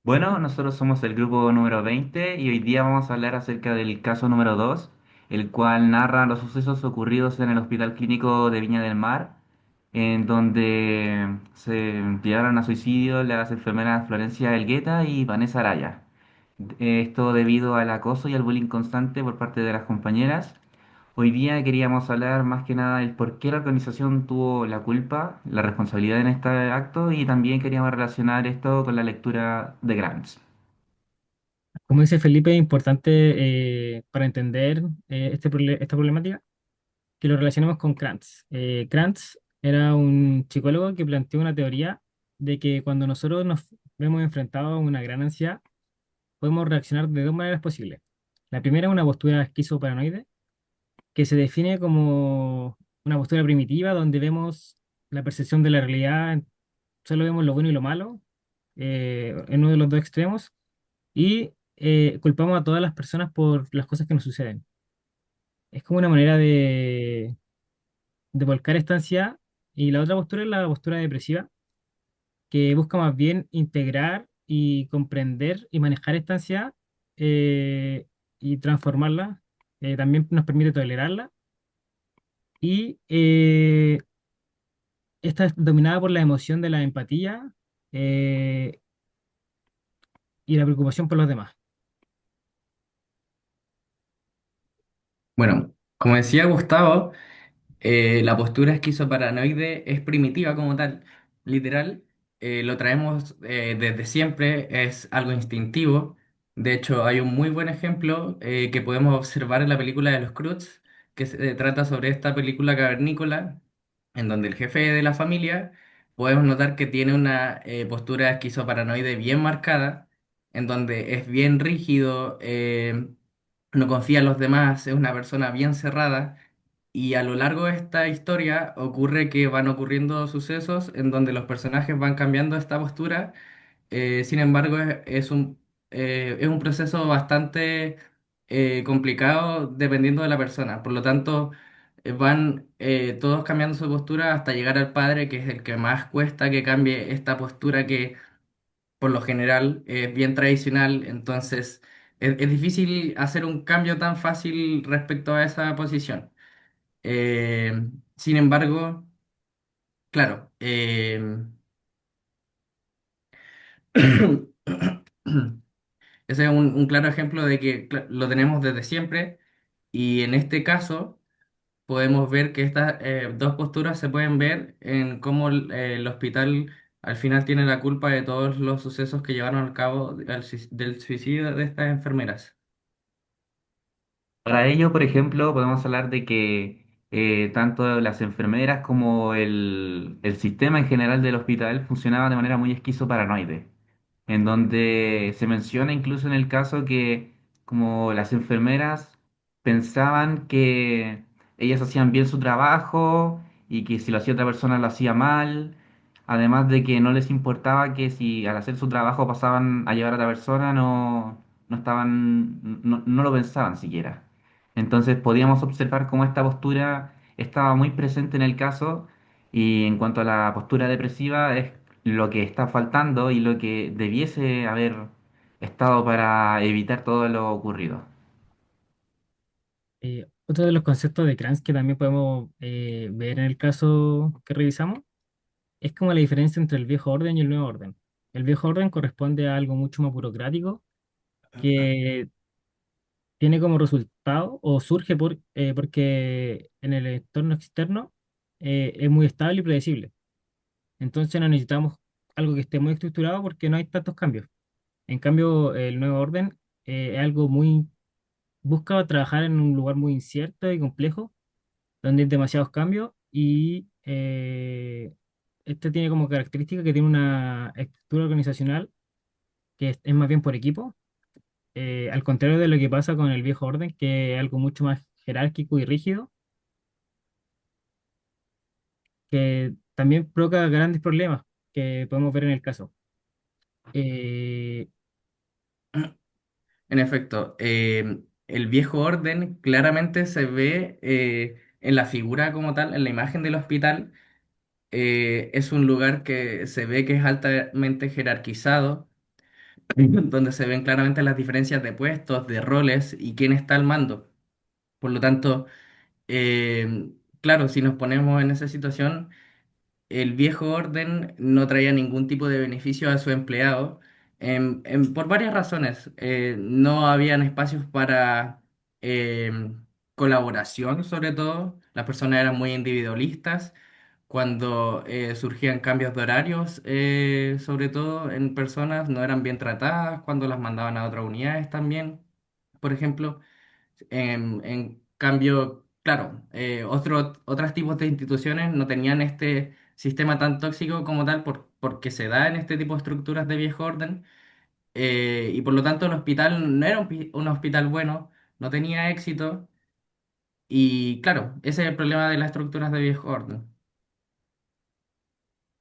Bueno, nosotros somos el grupo número 20 y hoy día vamos a hablar acerca del caso número 2, el cual narra los sucesos ocurridos en el Hospital Clínico de Viña del Mar, en donde se llevaron a suicidio las enfermeras Florencia Elgueta y Vanessa Araya. Esto debido al acoso y al bullying constante por parte de las compañeras. Hoy día queríamos hablar más que nada del por qué la organización tuvo la culpa, la responsabilidad en este acto y también queríamos relacionar esto con la lectura de Grants. Como dice Felipe, es importante para entender esta problemática que lo relacionemos con Krantz. Krantz era un psicólogo que planteó una teoría de que cuando nosotros nos vemos enfrentados a una gran ansiedad, podemos reaccionar de dos maneras posibles. La primera es una postura esquizoparanoide, que se define como una postura primitiva donde vemos la percepción de la realidad, solo vemos lo bueno y lo malo en uno de los dos extremos y culpamos a todas las personas por las cosas que nos suceden. Es como una manera de volcar esta ansiedad. Y la otra postura es la postura depresiva, que busca más bien integrar y comprender y manejar esta ansiedad eh, y transformarla. También nos permite tolerarla. Y esta es dominada por la emoción de la empatía eh, y la preocupación por los demás. Bueno, como decía Gustavo, la postura esquizoparanoide es primitiva como tal, literal, lo traemos desde siempre, es algo instintivo. De hecho, hay un muy buen ejemplo que podemos observar en la película de los Croods, que se trata sobre esta película cavernícola, en donde el jefe de la familia podemos notar que tiene una postura esquizoparanoide bien marcada, en donde es bien rígido, no confía en los demás, es una persona bien cerrada. Y a lo largo de esta historia ocurre que van ocurriendo sucesos en donde los personajes van cambiando esta postura. Sin embargo, es un proceso bastante complicado dependiendo de la persona. Por lo tanto, van todos cambiando su postura hasta llegar al padre, que es el que más cuesta que cambie esta postura que por lo general es bien tradicional. Entonces, es difícil hacer un cambio tan fácil respecto a esa posición. Eh, Sin embargo, claro, ese es un claro ejemplo de que lo tenemos desde siempre y en este caso podemos ver que estas dos posturas se pueden ver en cómo el hospital al final tiene la culpa de todos los sucesos que llevaron a cabo del suicidio de estas enfermeras. Para ello, por ejemplo, podemos hablar de que tanto las enfermeras como el sistema en general del hospital funcionaba de manera muy esquizoparanoide, en donde se menciona incluso en el caso que como las enfermeras pensaban que ellas hacían bien su trabajo y que si lo hacía otra persona lo hacía mal, además de que no les importaba que si al hacer su trabajo pasaban a llevar a otra persona, no estaban, no lo pensaban siquiera. Entonces podíamos observar cómo esta postura estaba muy presente en el caso y en cuanto a la postura depresiva es lo que está faltando y lo que debiese haber estado para evitar todo lo ocurrido. Otro de los conceptos de Kranz que también podemos ver en el caso que revisamos es como la diferencia entre el viejo orden y el nuevo orden. El viejo orden corresponde a algo mucho más burocrático que tiene como resultado o surge porque en el entorno externo es muy estable y predecible. Entonces no necesitamos algo que esté muy estructurado porque no hay tantos cambios. En cambio, el nuevo orden es algo muy, busca trabajar en un lugar muy incierto y complejo donde hay demasiados cambios y este tiene como característica que tiene una estructura organizacional que es más bien por equipo, al contrario de lo que pasa con el viejo orden, que es algo mucho más jerárquico y rígido, que también provoca grandes problemas que podemos ver en el caso. Eh, En efecto, el viejo orden claramente se ve en la figura como tal, en la imagen del hospital. Es un lugar que se ve que es altamente jerarquizado, donde se ven claramente las diferencias de puestos, de roles y quién está al mando. Por lo tanto, claro, si nos ponemos en esa situación, el viejo orden no traía ningún tipo de beneficio a su empleado por varias razones. No habían espacios para colaboración, sobre todo. Las personas eran muy individualistas. Cuando surgían cambios de horarios, sobre todo en personas, no eran bien tratadas. Cuando las mandaban a otras unidades también, por ejemplo. En cambio, claro, otros tipos de instituciones no tenían este sistema tan tóxico como tal porque se da en este tipo de estructuras de viejo orden, y por lo tanto el hospital no era un hospital bueno, no tenía éxito y claro, ese es el problema de las estructuras de viejo orden.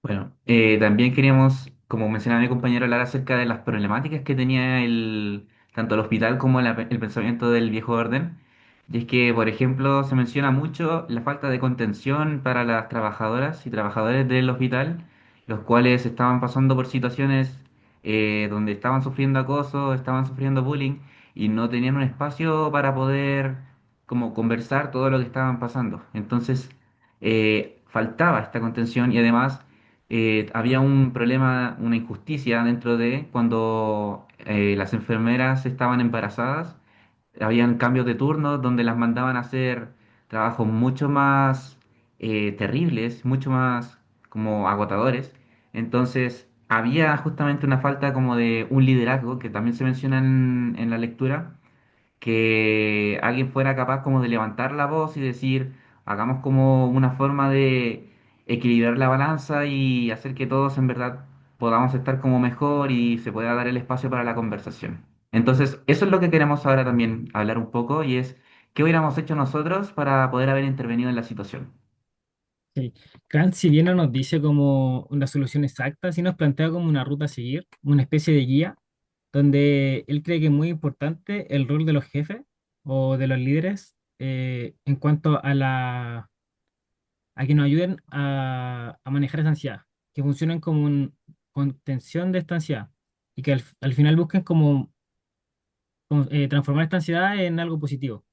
Bueno, también queríamos, como mencionaba mi compañero, hablar acerca de las problemáticas que tenía tanto el hospital como el pensamiento del viejo orden. Y es que, por ejemplo, se menciona mucho la falta de contención para las trabajadoras y trabajadores del hospital, los cuales estaban pasando por situaciones donde estaban sufriendo acoso, estaban sufriendo bullying y no tenían un espacio para poder como conversar todo lo que estaban pasando. Entonces, faltaba esta contención y además había un problema, una injusticia dentro de cuando las enfermeras estaban embarazadas, habían cambios de turno donde las mandaban a hacer trabajos mucho más terribles, mucho más como agotadores. Entonces, había justamente una falta como de un liderazgo que también se menciona en la lectura, que alguien fuera capaz como de levantar la voz y decir, hagamos como una forma de equilibrar la balanza y hacer que todos en verdad podamos estar como mejor y se pueda dar el espacio para la conversación. Entonces, eso es lo que queremos ahora también hablar un poco y es qué hubiéramos hecho nosotros para poder haber intervenido en la situación. Sí. Kant, si bien no nos dice como una solución exacta, sí nos plantea como una ruta a seguir, una especie de guía, donde él cree que es muy importante el rol de los jefes o de los líderes en cuanto a que nos ayuden a manejar esa ansiedad, que funcionen como un contención de esta ansiedad y que al final busquen transformar esta ansiedad en algo positivo.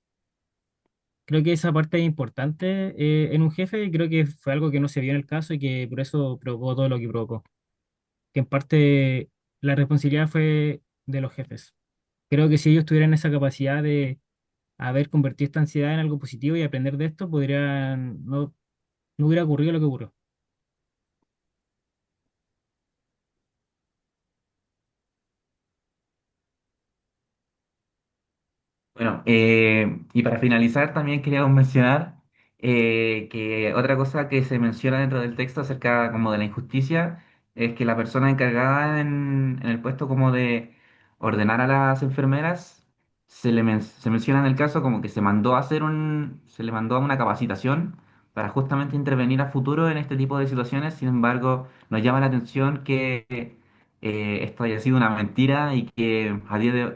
Creo que esa parte es importante en un jefe y creo que fue algo que no se vio en el caso y que por eso provocó todo lo que provocó. Que en parte la responsabilidad fue de los jefes. Creo que si ellos tuvieran esa capacidad de haber convertido esta ansiedad en algo positivo y aprender de esto, no hubiera ocurrido lo que ocurrió. Bueno, y para finalizar también queríamos mencionar que otra cosa que se menciona dentro del texto acerca como de la injusticia es que la persona encargada en el puesto como de ordenar a las enfermeras se menciona en el caso como que se le mandó a una capacitación para justamente intervenir a futuro en este tipo de situaciones. Sin embargo, nos llama la atención que esto haya sido una mentira y que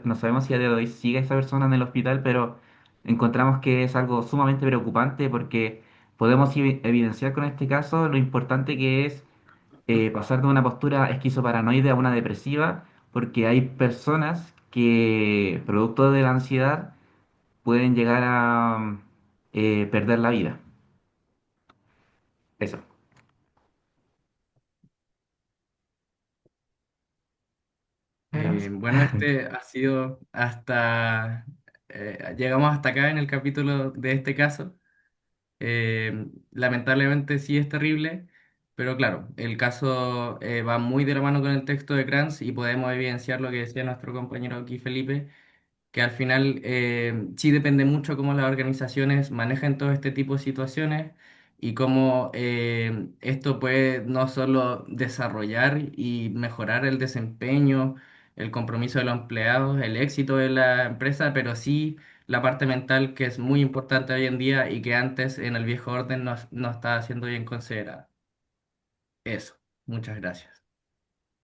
no sabemos si a día de hoy sigue esa persona en el hospital, pero encontramos que es algo sumamente preocupante porque podemos evidenciar con este caso lo importante que es pasar de una postura esquizoparanoide a una depresiva, porque hay personas que, producto de la ansiedad, pueden llegar a perder la vida. Eso. Grans. Bueno, este ha sido llegamos hasta acá en el capítulo de este caso. Lamentablemente sí es terrible, pero claro, el caso va muy de la mano con el texto de Kranz y podemos evidenciar lo que decía nuestro compañero aquí, Felipe, que al final sí depende mucho cómo las organizaciones manejan todo este tipo de situaciones y cómo esto puede no solo desarrollar y mejorar el desempeño, el compromiso de los empleados, el éxito de la empresa, pero sí la parte mental que es muy importante hoy en día y que antes en el viejo orden no estaba siendo bien considerada. Eso, muchas gracias.